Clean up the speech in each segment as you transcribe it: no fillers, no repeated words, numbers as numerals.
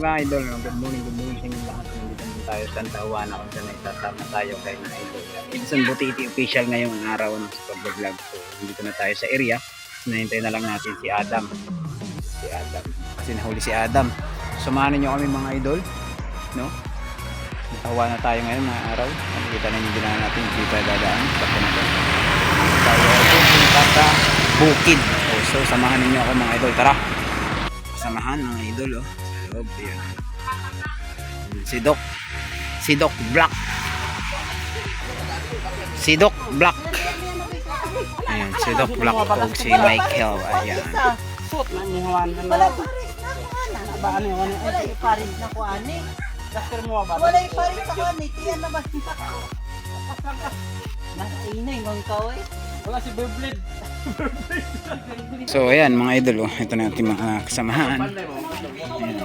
mga idol, good morning sa inyo lahat. Nandito naman tayo sa Santa Juana kung saan nagsasama tayo kay na idol. Edson Butiti official ngayong araw sa pag-vlog. So, nandito na tayo sa area. Hinahintay na lang natin si Adam. Kasi nahuli si Adam. Samahan niyo kami mga idol, no? Natawa na tayo ngayon mga araw. Nakikita na yung ginawa natin, hindi tayo dadaan. Sakto na to. Tayo pupunta sa bukid. So samahan niyo ako mga idol, tara. Samahan mga idol, oh. Sa loob, yun. Si Doc Black. Ayan, si Doc Black o si Michael. Ayan. Suot na nihawan ka na. Wala parit na kuan. Ba ano yun? Wala parit na kuan eh. Laster mo ba? Wala parit sa kuan eh. Tiyan na ba? Nasinay mong kaway. Wala si Beyblade. So ayan mga idol, oh. Ito na ating mga kasamahan. Ayan.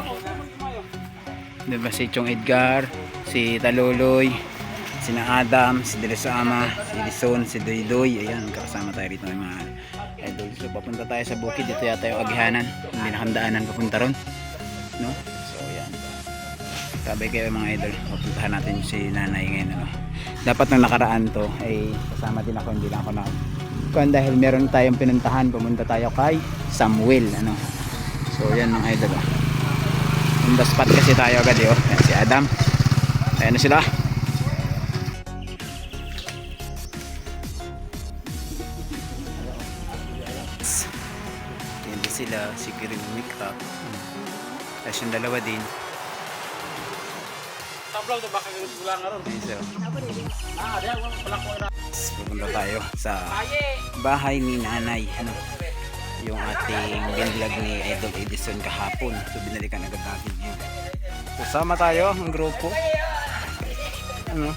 Diba si Chong Edgar, si Taluloy, si na Adam, si Dilisama, si Lison, si Doydoy. Ayan, kasama tayo dito mga idol. So papunta tayo sa bukid. Dito yata yung Agihanan. Hindi nakandaanan papunta ron, no? So ayan, sabay kayo mga idol, papuntahan natin si nanay ngayon, ano? Dapat nung nakaraan to ay kasama din ako, hindi lang ako na kuan dahil meron tayong pinuntahan. Pumunta tayo kay Samuel, ano? So yan mga idol, oh. On the spot kasi tayo agad, eh, oh. Yan, si Adam. Ayan na sila. Yan din sila, si Green Mika. Tapos yung dalawa din. Tablaw to baka gulang nga ron. So, Diyan wala ko ra. pupunta tayo sa bahay ni nanay, ano? Yung ating binvlog ni Idol Edison kahapon. So binalikan agad natin yun. So sama tayo ang grupo, ano?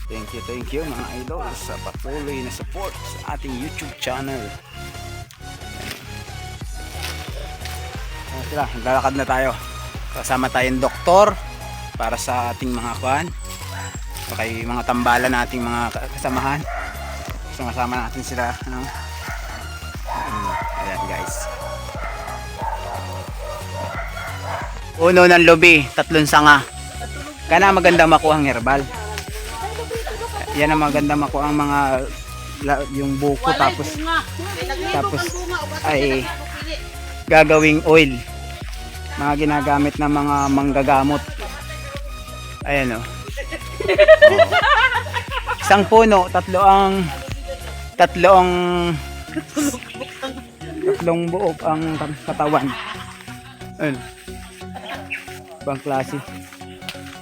Thank you mga idol sa patuloy na support sa ating YouTube channel. Sila, lalakad na tayo. Kasama tayong doktor para sa ating mga kuan, kay mga tambalan nating mga kasamahan. Sumasama natin sila, ano? Ayan guys, uno ng lubi, 3 sanga. Kana maganda makuha ang herbal. Yan ang maganda makuha ang mga yung buko, tapos ay gagawing oil, mga ginagamit ng mga manggagamot. Ayan, oh. Isang puno, tatlong buok ang katawan. Ayun, ibang klase.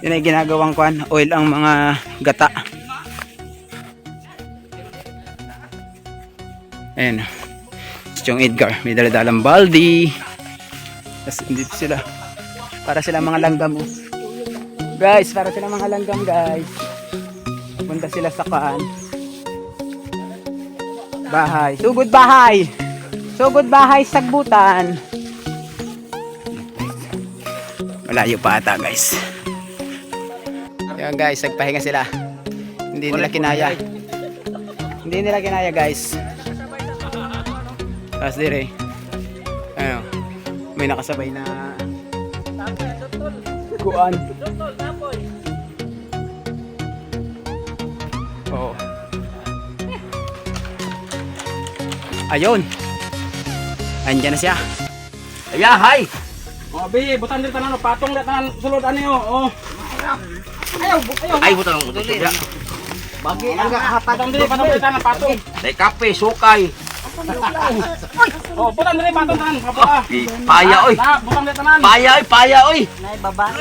Yun ay ginagawang kwan, oil ang mga gata. Ayan, yung Edgar may daladalang baldi. Tapos dito sila, para sila mga langgam, oh. Guys, para sila mga langgam guys. Punta sila sa kaan bahay, sugod bahay sagbutan. Malayo pa ata guys. Yan guys, nagpahinga sila. Hindi nila kinaya guys. Tapos dire, ano, may nakasabay na kuan. Oo. Ayun, andyan na siya. Ayahay! Oh, bi, butan din tanan patong na tanan sulod ani oh. Ayaw. Ay, butang mo dito. Bagi ang patong din tanan patong. Dai kape, sukay. Oh, butan din patong tanan papa. Paya oy. Na, butan din tanan. Paya oy. Nay baba.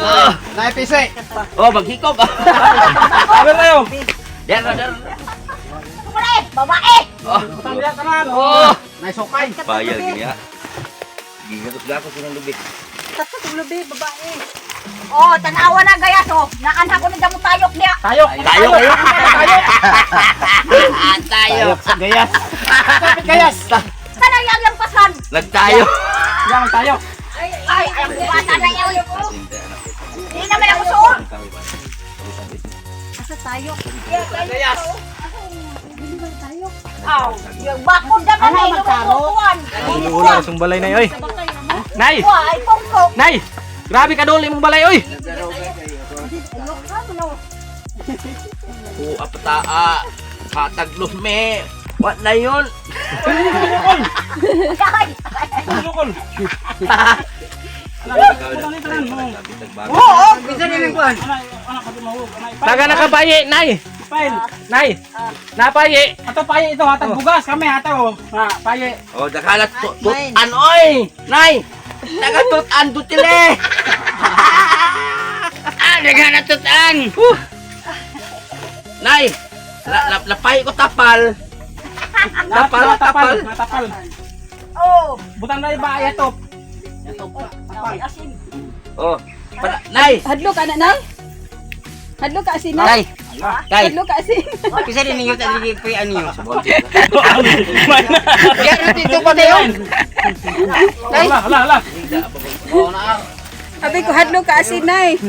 Nay pise. Oh, maghikog. Aber tayo. Yan. Babae. Oh, Butan din tanan. oh. Nay sukay. Paya gini ya. Gigatot gako sa lubi. Tatlo lubi babae. Oh, tanawa na gayas oh. Naanha ko ni damo tayok niya. Tayo kayo. Tayo. Gayas. Kapit kayas. Sana yang pasan. Nagtayo. Yang tayo. Ay, ang bata na yaw. Hindi naman ako suot. Asa tayo? Gayas. Aw, yung bakod naman ay lukuan. Wala sumbalay na yoy. Nay. Ay, pongko. Nay. Grabe ka duli mong balay oy. O apataa. Kataglos me. What na yun? Lukol. Oo, bisa din ko. Taga nakapayi, nay. Nay. Napayi. Ato payi ito hatag bugas kami ato. Ha, payi. O dakalat tutan oy. Nay. Nagatutan dutile. Naghanap tutan. Nay. Lapay ko tapal. Tapal. Natapal. Oh, Butang na iba ay ato. may asin. Oh. Nay. Hadlo ka na, Nay? Hadlo ka asin, Nay? Tay. Tay. Hadlo ka asin. Bisa din ninyo tadi po ano. Yan dito pa tayo. Hala. Sabi ko, hadlo ka asin, Nay.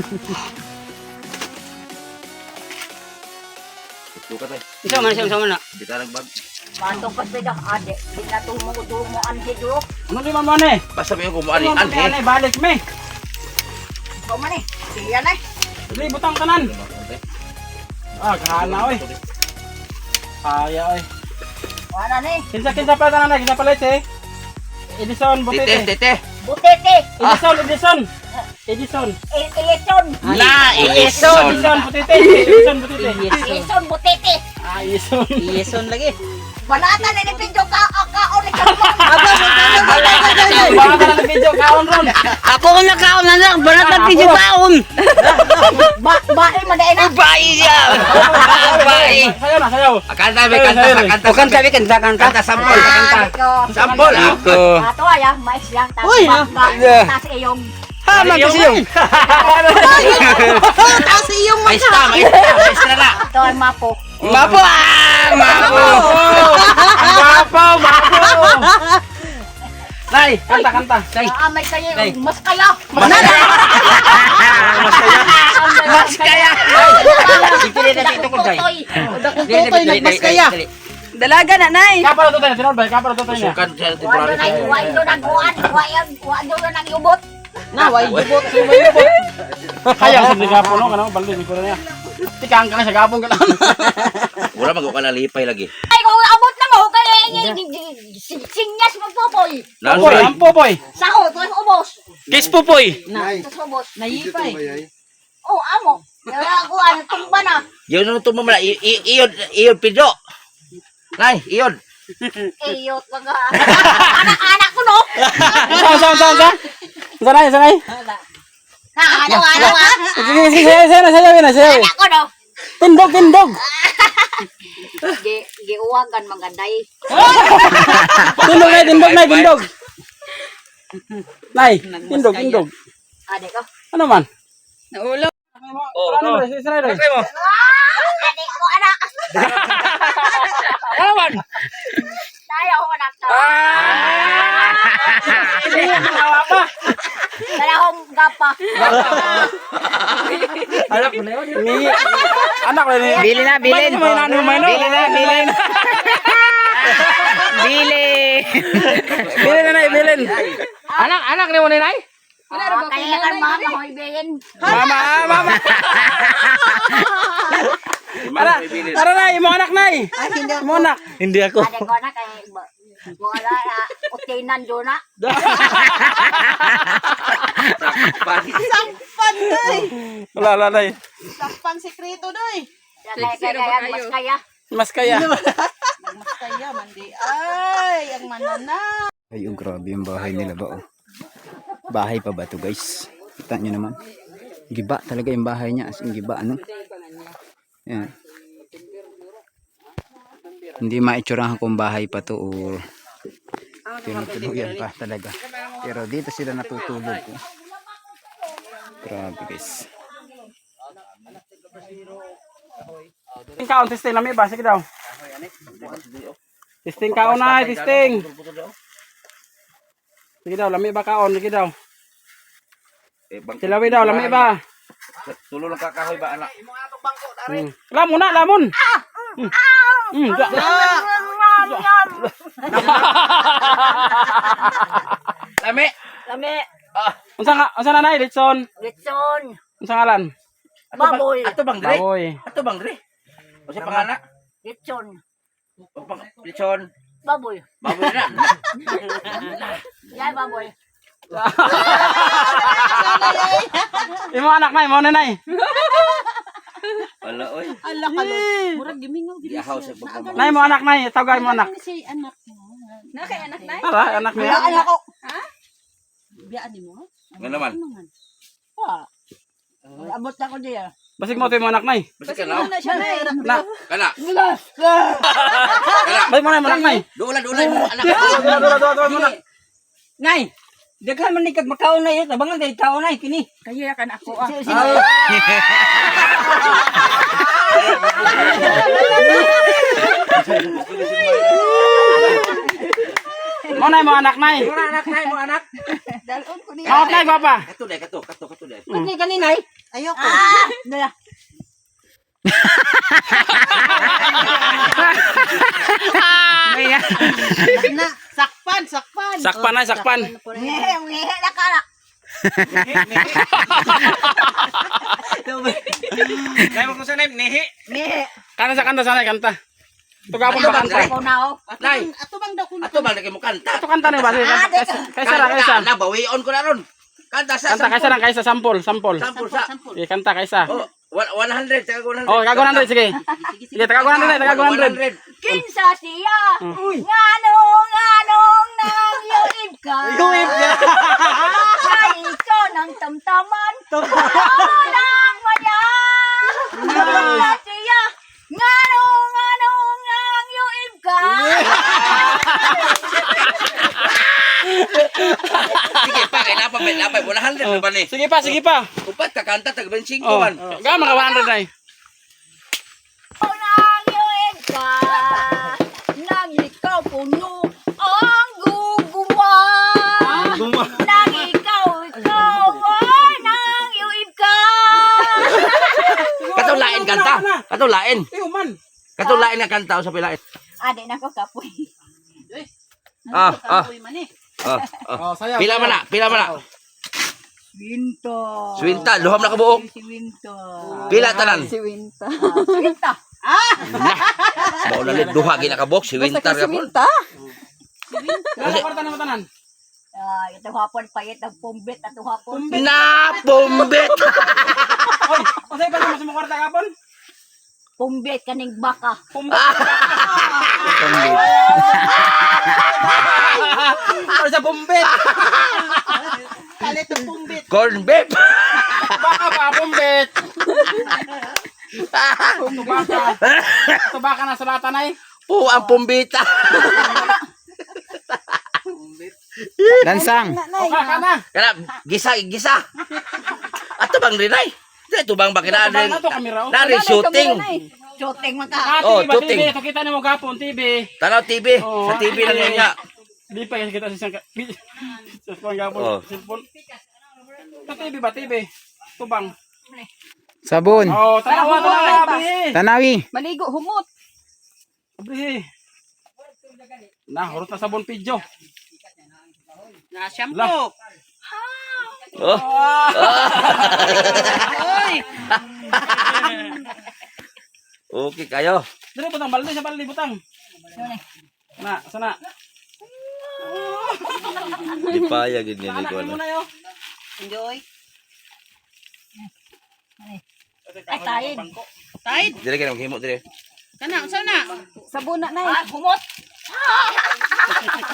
Duka tay. Isa man na. Kita nagbag. Mantong kasbida, ade. Di na tumo anhe do. Ano di man eh? Basta mo yung kumuha ni Anhe. Anhe, balik me. Ko man eh. Siya na. Dili butang tanan. Kahana oy. Kaya oy. Wala ni. Kinsa pa tanan, kinsa palit eh. Edison Butete. Tete. Butete. Edison. Ieson. Ison. Edison Butete. Edison Butete. Ieson butete. Edison. Yeson lagi. Balatan ni pinjo ka ulit ka. Baka na video kaon ron. Ako ang nakaon na lang, banat na video kaon. Bae maday na. Bayi siya. Bayi. Sayaw. Kanta be kanta. Bukan sabi kanta. Sampol kanta. Sampol. Ako. Ato aya, mais lang Uy, tas iyong Haman kasi yung. Taas iyong Maestra na. ato ay mapo. Mapo. Nay, kanta. Amay kayo mas kaya. Mas kaya. Dili na dito ko dai. tutoy, nagmas kaya. Dalaga na, Nay. Kapalo to tayo, tinolbay. Kapalo to tayo niya. Sukan siya Wa temporary. do nagbuan, wa do nagubot. Naway, bubot. Kaya sa gapo no, kanang balde ko na niya. Tikang ka na sa gapon ka lang. Wala mag ka lipay lagi. Ay kung abot na mo kay sinyas mo popoy. Popoy, ang popoy. Saho, to ubos. Kiss popoy. To ubos. Nayipay. Oh, amo. Wala ko ano tumba na. Yun ang tumamala. Iyon pido. Nay, iyon. Iyot mga anak ko no. Saan? Sanay. Na ano. Sige, sayawin. Anak ko no. Tindog. Giuwagan maganday. Tindog. Nay, tindog. Ade ko. Ano man? Naulo. Ano rin, sinay rin. Ade ko anak. Ano man? Tayo ko anak to. Nawa pa. Dalahong gapa. Anak ko na yun. Anak ko na yun. Bili na, bilin. May nano. Bili na, bilin. Bilin. Anak ni mo ni Nay? Kaya kan mama hoy beyen. Mama. Tara na, imo anak Nay. Imo anak. Hindi ako. Ade ko na kay wala na utinan do na. Sampan, Day. Wala Nay. Sampan sekreto, Day. Kaya mas kaya. Mas kaya, mandi. Ay, ang manana. Ay, grabe yung bahay nila ba? Bahay pa ba to, guys? Kita nyo naman. Giba talaga yung bahay niya. As in giba, ano? Yan. Hindi maitsurahan kung bahay pa to or tinutuluyan pa talaga. Pero dito sila natutulog. Grabe, guys. Testing lami ba? Sige daw. Testing kaon na, testing. Sige daw, lami ba kaon? Sige daw. Silawi daw, lami ba? Tulo lang kakahoy ba anak? Lamon. Lami. Unsa na nay Litson? Litson. Unsa ngalan? Baboy. Ato bang dre? Baboy. Ato bang dre? O sa pangalan? Litson. Lechon. Baboy. Baboy na. Yan, baboy. Imo anak nay, mo na nay. Wala oy. Ala ka Lord. Murag gimingaw gid. Yahaw sa pagmamahal. Nay mo anak nay, tawagay mo anak. Ano si anak mo? Nakay anak na. Tara, anak niya. Anak ko. Biyaan ni mo? Nga naman. Ano man? Abot na ko diya. Basig mo to mo anak nay. Basta ka na. Na siya na. Na, Kana. basig mo nay mo anak nay. Dulan mo anak. Dua mo na. Nay, daghan man ni kag makaon na yun. Abangan day taon na kini. Kaya kan ako ah. Mo nay mo anak nay. Anak nay mo anak. Dalon ko ni. Maot nay papa. Kato dai, kato dai. Kani kani nay. Ayoko. Dala. Na, sakpan. Sakpan nay, sakpan. Ngihi na ka na. Nay mo kusa nay nehi. Ngihi. Kanta sa kanta sanay kanta. Tugapon ba kanta? Ako na ako. Nay, Ato bang daw kuno? ato bang lagi mo kanta? Ito kanta ni basi. Kaysa ra kaysa. Na bawion ko na ron. Kanta sa Kanta kaysa ra kaysa sampol. sampul sa. Sige, kanta kaysa. Oh, 100 taga 100. Oh, kago 100 sige. Sige, taga 100 taga 100. Kinsa siya. Nganong nang yuib ka. Yuib niya. Ay, ikaw ng tamtaman. Nang maya. Kinsa siya. Nganong nang yuib ka. Sige pa, kay napay 100 ba ni? Sige pa. Upat ka kanta taga 25 Oh, man. ga mga 100 nay. Nang yuib ka. Nang ikaw puno ang guguma. Nang ikaw, ay, nang yuib ka. Katong lain kanta. Katong lain. Iyo man. Katong lain nga kanta sa pilain. Ade na ko kapoy. Ah. Uy man eh. Oh, sayaw. Pila man na. Winto. Swinta, luham na kabuok. Si Winto. Pila tanan. Winta. Mao na lit duha gina kabuok si Winter gapon. Kasi kwarta na tanan. Ito hapon payet ang pumbit at hapon. Na bombet. Oy, usay pa mo sa kwarta kapon? Pumbit kaning baka. Or sa bumbet. Kalit ang pumbit. Corn beef. Baka pa bumbet. Tubaka na sa lata nay. Po ang pumbita. Lansang. Oka ka na. Kana gisa. Ato bang rinay? Dito bang bakina rin? Na to kamera. Nari shooting. Shooting man ka. Ah, Oh, TV ba shooting. TV? Ito kita ni mo gapon TV. Tanaw TV. Oh, Sa TV lang niya. Di pa kasi kita sa isang sa phone gapon. Oh. Cellphone. Ito TV ba TV? Tubang. Sabon. Oh, tanawa abi. Tanawi. Maligo humot. Abi. Na, hurot na sabon pidyo. Na shampoo. Oh. Oy. Okay kayo. Dili butang balde sa balde butang. Na, sana. Di paya gid ni Anak ko. mo na yo. Enjoy. Ay, kain. Tide. Dire ka nang himo dire. Kana unsa na? Sabon na na. Humot.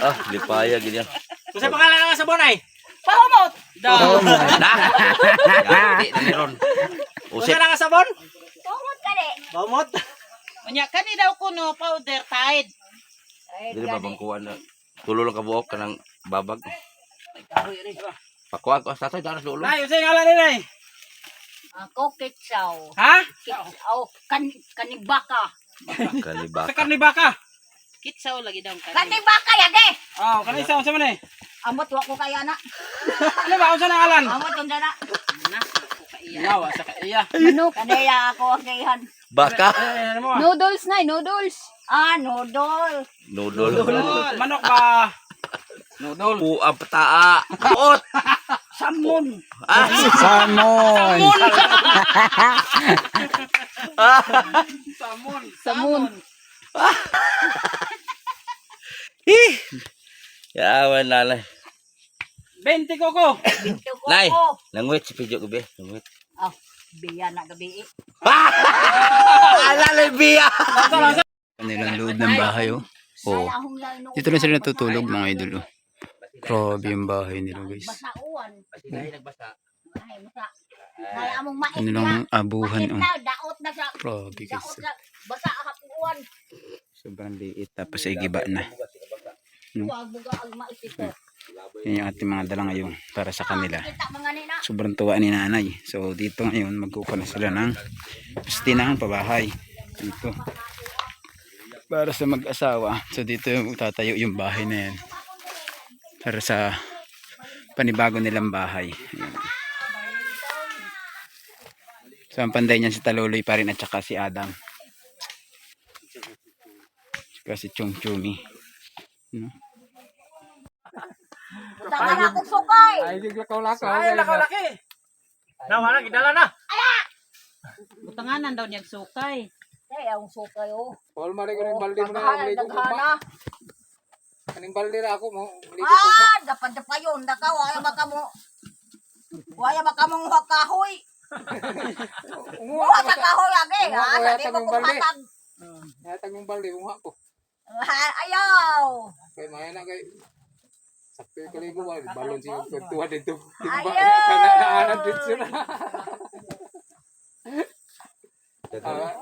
Ah, di paya gid yan. Kusa pangalan nga sabon ay. Pahumot. Na. Yati na ni ron. Kusa Usip. nga sabon? Humot ka di. Bamot. Unya kani daw kuno powder Tide. Dire ba bang kuha na? Tulo lang kabuok kanang babag. Pakuha ko sa tatay daras lulo. Nay, usay ngalan ni nay. Ako kitsaw. Ha? Kitsaw. Kanibaka. Kalibak. Sa karni baka. Kitsaw lagi daw kani. Kanibaka ya de. Oh, kanay sa unsa man eh. Amot wa ko kaya na. Ano ba unsa na ngalan? Amot yung dana. Na ko kaiya. Nawa sa kaiya. Kanaya ako ang kayahan. Baka. Ano mo? Noodles na, noodles. Nodol. Nudol. Manok ba? Nudol. Puang pataa. Kaot. Samon. Salmon. Samon. Yawan na. 20 koko. Nay, langwit si Pidyo gabi. Langwit. Oh, biya na gabi. Alalay biya. Kanilang loob ng bahay, oh. Oh. Dito lang sila natutulog, mga idol, oh. Grabe yung bahay nila, guys. Basauan. Nagbasa. Ay, basa. Kaya among mait Kanilang abuhan, oh. daot na siya. Grabe, guys. Daot na. Basa hapuan. Sobrang liit, tapos ay giba na. Huwag buga ang mais ito. Yan yung ating mga dala ngayon para sa kanila. Kita mga nina. Sobrang tuwa ni nanay. So dito ngayon magkukuha na sila ng pastinahan pabahay. Dito. Para sa mag-asawa. So dito yung tatayo yung bahay na yan. Para sa panibago nilang bahay. Ayan. So ang panday niyan si Taluloy pa rin at saka si Adam. Saka si Chong Chumi. Tangan akong sukay. Ay, lakaw-laki. Nawa na, gidala na. Butanganan daw niyang sukay. Eh, ang sukay oh. Paul, mali ko ng balde mo na. Daghana, daghana. Kaning balde na ako mo. Dapat pa yun. Daka, waya baka mo. Waya baka mong kahoy. Muha sa kahoy agi. Ha? Sabi ko kung matag. Natag yung balde, mukha ko. Ayaw. Kaya maya na kay... Sakto yung kaligo, balon siya yung tuwa dito. Ayaw. Kanaan dito na.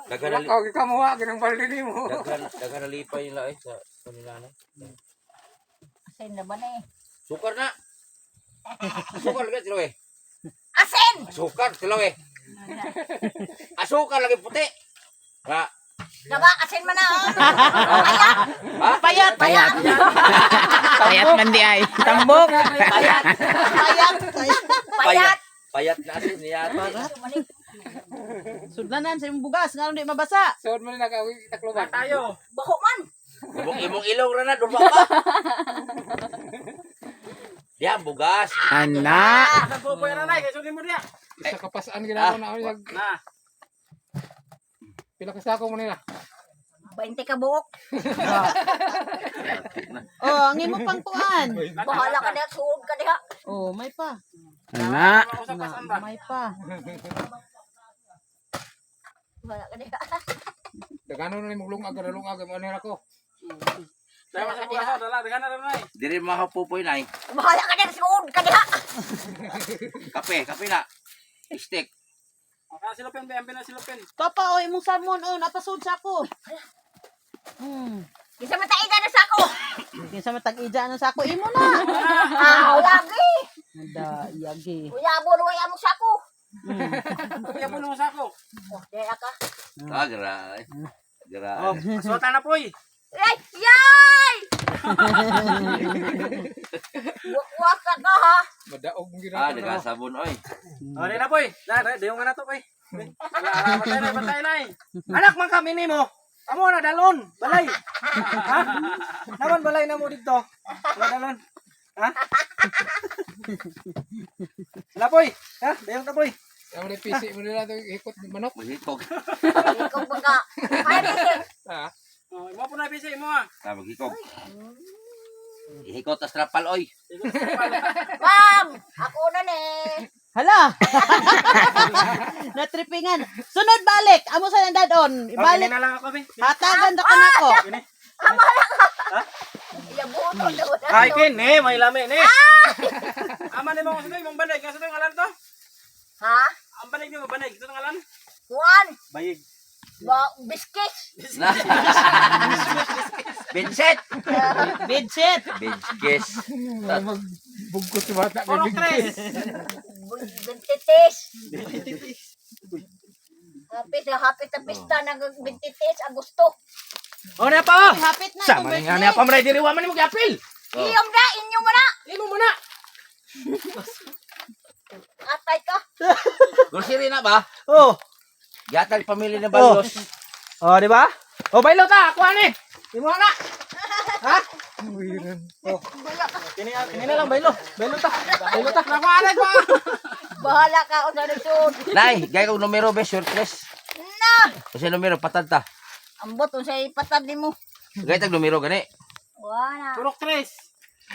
Dagan Ako, kamuha, kinang balde ni mo. nalipay yung laay sa kanila na. Asin na ba na eh? Sukar na. Sukar lagi sila eh. Asin! Sukar sila eh. Asukar lagi puti. Ha? Diba? Asin man na oh. Ha? Payat. Payat. Payat man di ay. Tambok. Payat. Payat. Payat na asin niya ata. Sudlanan sa imong bugas ngano di mabasa. Saan mo rin nakakluban? Tayo. Bako man. Imong ilong ra na duba pa. Diyan bugas. Ana. Nagpupoy na na, kasi mo niya. Sa kapasaan ginagawa na ako yung... Na. Pila ka sako mo nila. 20 ka buok. Oh, ang imo pang kuan. Bahala ka na. Suod ka diha. Oh, may pa. Ana. May pa. Bahala ka diha. Dagano na yung lungag mo nila ko. Diri mahapupoy na eh. Bahala ka na. Suod ka diha. Kape na. Stick. Papa, oh, imong salmon oh, napasud sa ako. Isa mataiga na sa ako. Kinsa matag-ija na sa ako imo na. Lagi. Ada yagi. Uyabon, waya mo sa ako. Uyabon mo sa ako. Oh, diha ka. Garay. Oh, suota na po eh. Ay! Yay! Wakwak ka ka ha. Madaog mo ginagawa. Nagasabon oy. O, na po eh. Dayong nga na to po eh. Batay na eh. Anak man kami ni mo. Amo na dalon. Balay. Ha? Naman balay na mo dito. Wala dalon. Ha? Wala po eh. Ha? Dayong ka po eh. Ang mga pisi mo nila ito ikot manok. Mahikog. Ikaw baga. Ay, Ha? Oh, imo po na bisi mo ah. Tama hikog. Ihikot tas trapal oy. Ma'am! Ako na ni. Hala. Natripingan. Sunod balik. Amo sa nandadon. Ibalik. na lang ako be. Hatagan na kanako. Iyabuto daw na. Ay kin, may lami ni. Ama ni mo sa imong banig, nga sa ngalan to. Ha? Ang banig ni mo banig, sa ngalan? Juan! Bayig. Biskis! Benset. Bedsit. Benskes. Bugkot si bata. Porok tres. Bintitis! Hapit na pista ng bintitis, Agosto. O na pa. Hapit na. Sama ni nga na pa maray diri wa man mo gyapil. Iyom na, inyo mo na! Imo mo na. Atay ka! Grocery na ba? Oh. Yatag pamilya na Balos. Oh, di ba? Oh, baylo ta, ako ani. Imo na. Ha? Kini na lang baylo. Baylo ta. Nakuanan ko. Bahala ka o sa lisod. Nay, gaya kong numero be surprise. Na! Kasi numero patad ta. Ambot unsay ipatad nimo. Gaya tag numero gani. Wala. Turok tres.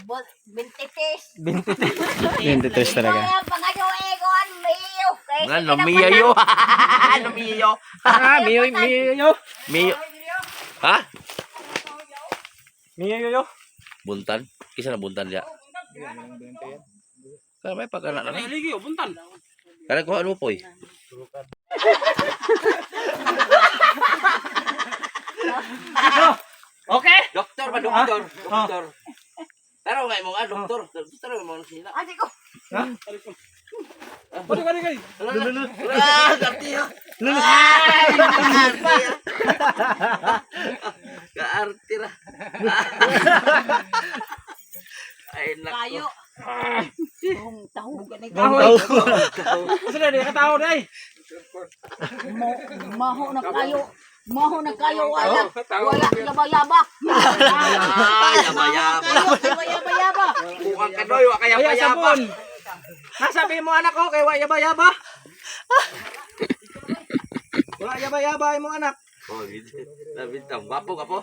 Bot 23. 23 talaga. Kaya pangayo egon miyo. Wala lumiyo yo. Lumiyo. Ah, miyo. Miyo. Ha? Miyo. Buntan. Kisa na buntan dia. Kaya may pagkana na. Ligi, buntan. Kaya ko ano po eh. Okay? Doktor ba doktor? Doktor. Taro nga mo nga doktor. Taro mo sila. Adi ko. Kali. Ah, kapti ha. Kaarti ra. Ay Kayo. nako. Tahu gani Kahoy. Kasi na, di ka tao day. maho na kayo. Maho na kayo wala. Wala yaba-yaba. Ah, yaba-yaba. Yaba-yaba. Bukan ka doy, wa kaya Kaya yaba. sabon. Nasabi mo anak ko kay wa yaba-yaba. Wala yaba-yaba ay mo anak. Oh, bintang. Wapo ka po.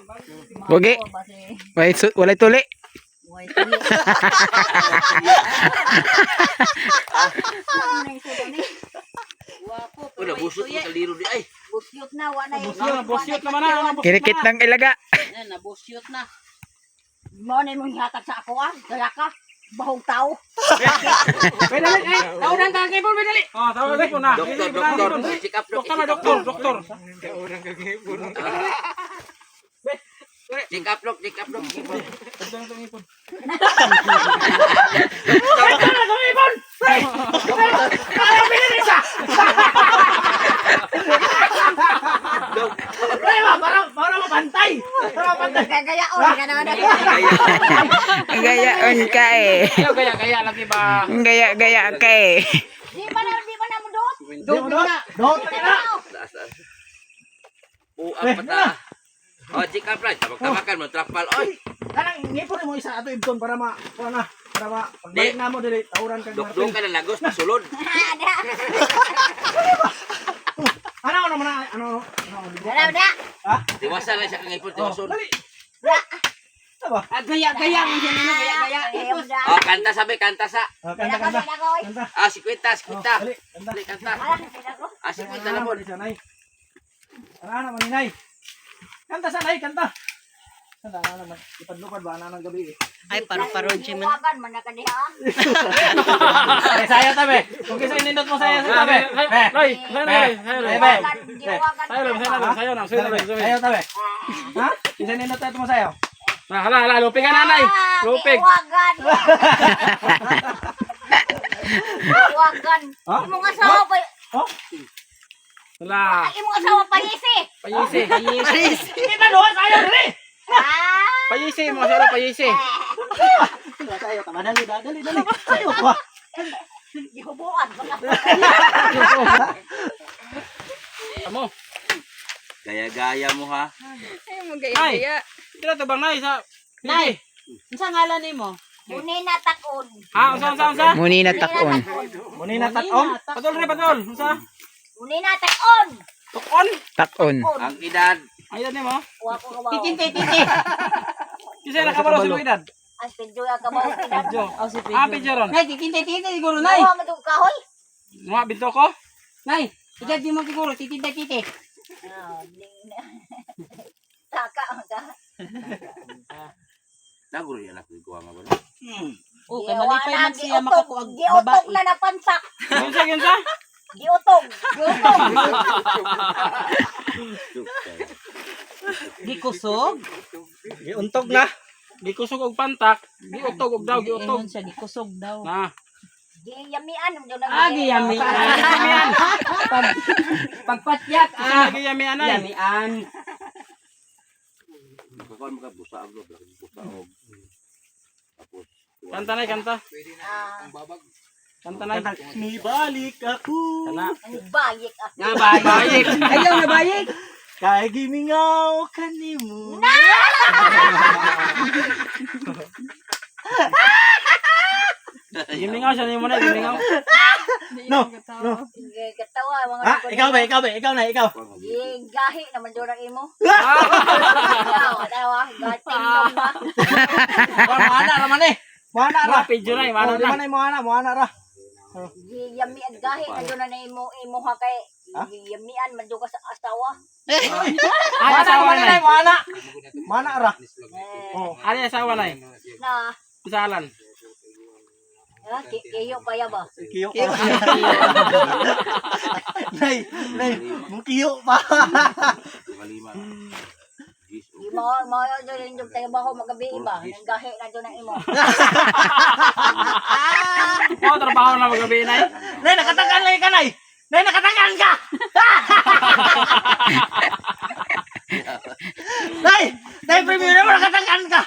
Bogi. Walay tuli. Wai tuyo. Wapo Oh, nabusot mo kaliro di ay. busyot na wala yung Busyot naman na. Kirikit ng ilaga. Yan, nabusyot na. mo na mong hatag sa ako ah. Dala ka. Bahong tao. Dali eh. Tawdan ka kay Paul, dali. Ah, tawag ko na. Doktor. Check up Doktor na, doktor. Check up look, check up look. Para mapantay. Kagayaon ka na na. Gayaon ka eh. Kaya lagi ba? Gaya ka eh. Di ba na mo doon? Doon na. Doon na. Uang pata. Oh, check up lang. Tabak-tabakan mo, trapal. Oy, Kanang ngipon mo isa ato ibton para pagbalik na mo dili tawran kag dukduk ka na lagos, pasulod. Ada. Ano naman ano. Dala na. Tiwasan lang siya kang ipon, tiwason. Dali. Gaya mo siya nino, gaya. Oh, kanta sabi, kanta sa. Kanta. Kanta. Ah, sikwita. Dali, kanta. Dali, kanta. Ah, sikwita na mo. Sanay. Ano naman inay? Kanta sanay, kanta. Kanta naman. Ipadlupad ba na ng gabi eh. Ay, paru-paron siya man. Wagan man na kadiha. Eh, sayo tabi. Kung kisa inindot mo sayo sa tabi. Loy, sayo na. Sayo tabi. Ha? Kisa inindot tayo mo sayo. Hala, lupig ka nanay. Lupig. Wagan. Wagan. Imong asawa pa. Oh? Hala. Imong asawa pa yisi. Payisi. Kita doon sayo dali. Ah. Payisi, mga sala payisi. Sayo tama dali. Sayo ko. Gihubuan ba ka? Amo. Gaya-gaya mo ha. Ay, mo gaya. Kira to bang nay sa. Nay, unsa ngalan nimo? Muni na takon. Ha, unsa? Muni na takon. Muni na tatom. Patol re patol. Unsa? Muni na takon. Tukon. Takon. Ang edad. Ayan nimo. Wa ko kabaw. Titi. Kisa nakabalo sa edad. Ang pinjoy ang kabaw pinad. Jo. Oh, si Ah, pidyoron. Nay, titi siguro, nay. Nawa mo tong kahoy. Mga binto ko. Nay, ikaw di mo siguro, titi. Ah, Taka ka. Naguro yan ako ikuha nga ba? Oh, kay malipay man siya Giutog. makakuag Giutog babae. na napansak. Unsa? Giutog. Gikusog. Giuntog na. Gikusog og pantak, giutog og daw, giutog. Ingon siya, gikusog daw. Na. Giyamian. Giyamian. Pagpatyak. Kisa lagi yami anay. Yamian. Kukuha mo ka busa ang loob. Busa og. Tapos. Kanta nay, kanta. Kanta nay. Nibalik ako. Kana. Ang bayik ako. Nga bayik. Ayaw na bayik. Kay gimingaw kanimo. Gimingaw siya mo na, gimingaw. No. Katawa mga Ah, ikaw na, ikaw. gahi naman doon ang imo. Tawa, gating ba? Mana ra man eh. Mana ra. Pidyo na, Mana ra. Mana ra. Yami ang gahi na doon na imo ha kay yamian man doon ka sa asawa. Ay, asawa na. Mana ra. Oh. Ano yung asawa na? Na, Isalan. kiyo kaya ba? Kiyo pa. Nay, mong kiyo pa. Mo doon yung tayo ba ko magabi ba? Ang gahi na doon ang imo. Oo, trabaho na magabi na. Nay, nakatakan lang ka, Nay. Nay, nakatakan ka. Nay, premium na mo nakatakan ka.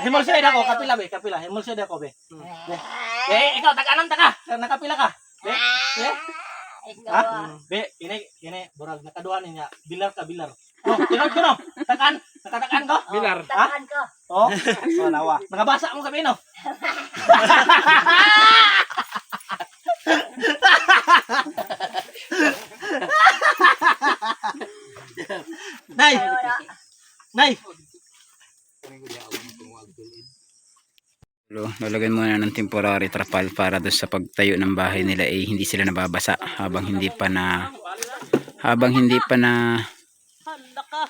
Himulsyo ako, kapila. Himulsyo ako, be. Ikaw, takanan ta ka. Nakapila ka. Be. Ikaw. Be, kini, burag nakaduhan niya. Bilar ka, bilar. Oh, tinod ko no. Nakatakan ko. Bilar. Takan ko. Oh, nawa. Nakabasa mo kami no. Nay. Lalagyan muna ng temporary trapal para doon sa pagtayo ng bahay nila hindi sila nababasa habang hindi pa na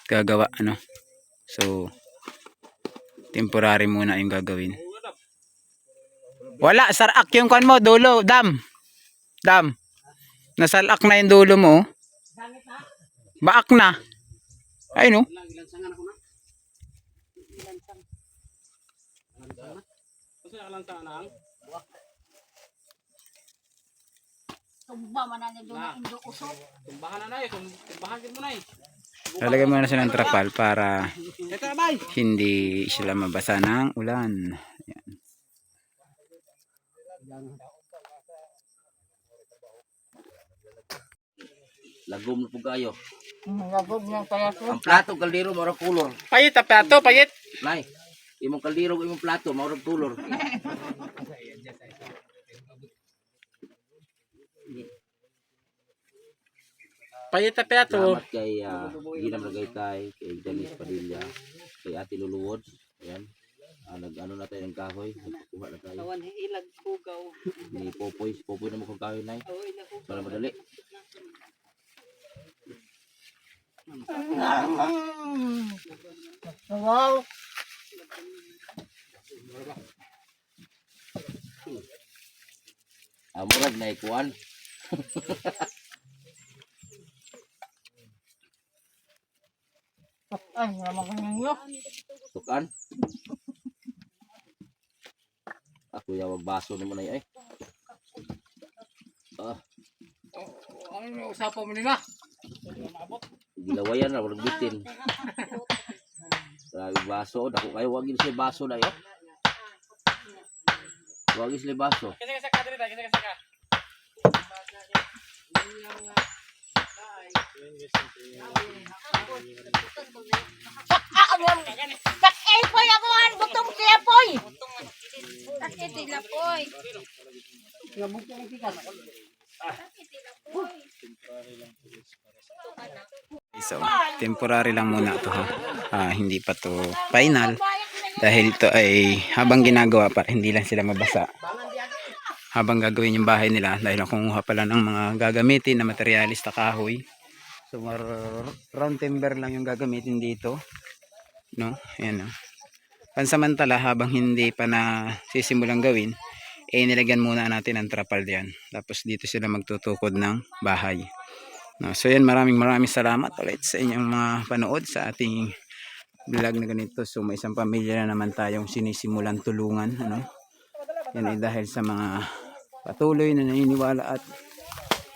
gagawa ano. So temporary muna yung gagawin. Wala, sarak yung kwan mo, dulo, dam. Nasalak na yung dulo mo. Baak na. Ay no. Tumba man na doon ang indo usok. Tumbahan na tumbahan mo na eh. Lalagyan muna sila ng trapal para hindi sila mabasa ng ulan. Ayan. Lagom na po kayo. Lagod ng payaso. Ang plato, kaldero, maurang kulor. Payit, tapato, payit. Nay, imong kaldero, imong plato, maurang kulor. Payit, tapato. Salamat kay Ginam Ragaytay, kay Janice Padilla, kay Ate Luluwod. Ayan. Nag-ano na tayo ng kahoy. Nagkukuha na tayo. Awan ilag bugaw. Ni Popoy. Si Popoy na mo kong kahoy, Nay. Para madali. Wow. Murag na ikuan. Ay, naman ko ninyo. Tukan. Ako yung baso naman na eh. Ano usapan mo nila? Gilawayan na, walang bitin. Grabe baso. Dako kayo, wagin sila baso na yun. Wagin sila baso. Kasi ka dito, kasi ka. Epoy ako ang butong si Epoy. Sakit nila poy. So, temporary lang muna to ha. Hindi pa to final dahil ito ay habang ginagawa para hindi lang sila mabasa. Habang gagawin yung bahay nila dahil nakunguha pala ng mga gagamitin na materialis na kahoy. So round timber lang yung gagamitin dito. No? Ayan o. Pansamantala habang hindi pa na sisimulang gawin, nilagyan muna natin ang trapal diyan. Tapos dito sila magtutukod ng bahay. No, so yan, maraming salamat ulit sa inyong mga panood sa ating vlog na ganito. So may isang pamilya na naman tayong sinisimulan tulungan, ano? Yan ay dahil sa mga patuloy na naniniwala at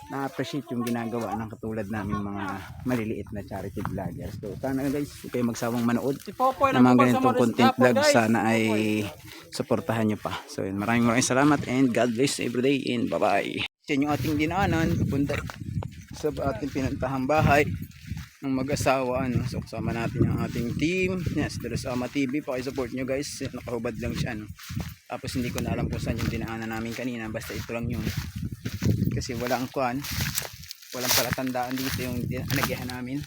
na-appreciate yung ginagawa ng katulad namin mga maliliit na charity vloggers. So sana guys, huwag kayo magsawang manood ng mga ganitong content vlog. Sana ay suportahan nyo pa. So yun, maraming salamat and God bless everyday and bye bye. Yan yung ating dinaanan papunta sa ating pinuntahang bahay. ng mag-asawa, ano. So kasama natin yung ating team. Yes, Dilusama TV, paki-support nyo guys. Nakahubad lang siya, no. Tapos hindi ko na alam kung saan yung dinaanan namin kanina, basta ito lang yun. Kasi walang kuan, walang palatandaan dito yung nagyahan namin.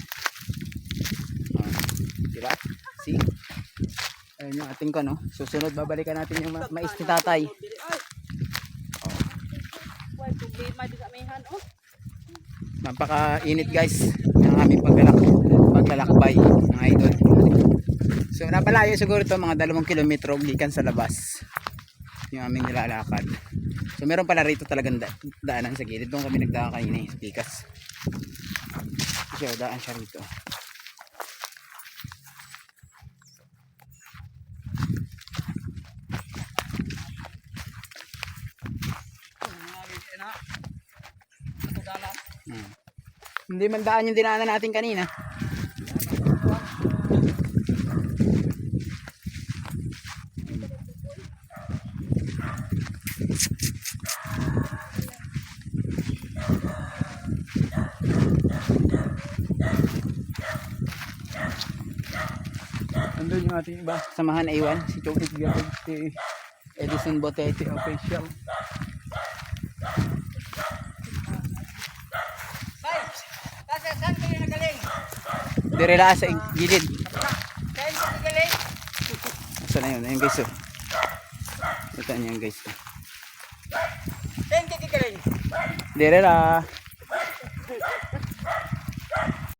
Diba? See? Ayun yung ating no. Susunod babalikan natin yung mais ni tatay. Why problema di sa amihan oh. Napaka-init guys ng aming paglalakbay ng idol. So napalayo siguro ito mga 2 kilometro gikan sa labas yung aming nilalakad. So meron pala rito talagang daanan sa gilid. Doon kami nagdaan kanina sa Pikas. So daan siya rito. Hindi man daan yung dinaanan natin kanina. Andun yung ating iba samahan A1, si Chong Edgar, si Edison Botete official. Kasi saan kayo nagaling? Direla sa gilid. Saan kayo nagaling? Saan na yun? Ayun guys. Oh. Ito niyan guys. Saan kayo nagaling? Direla.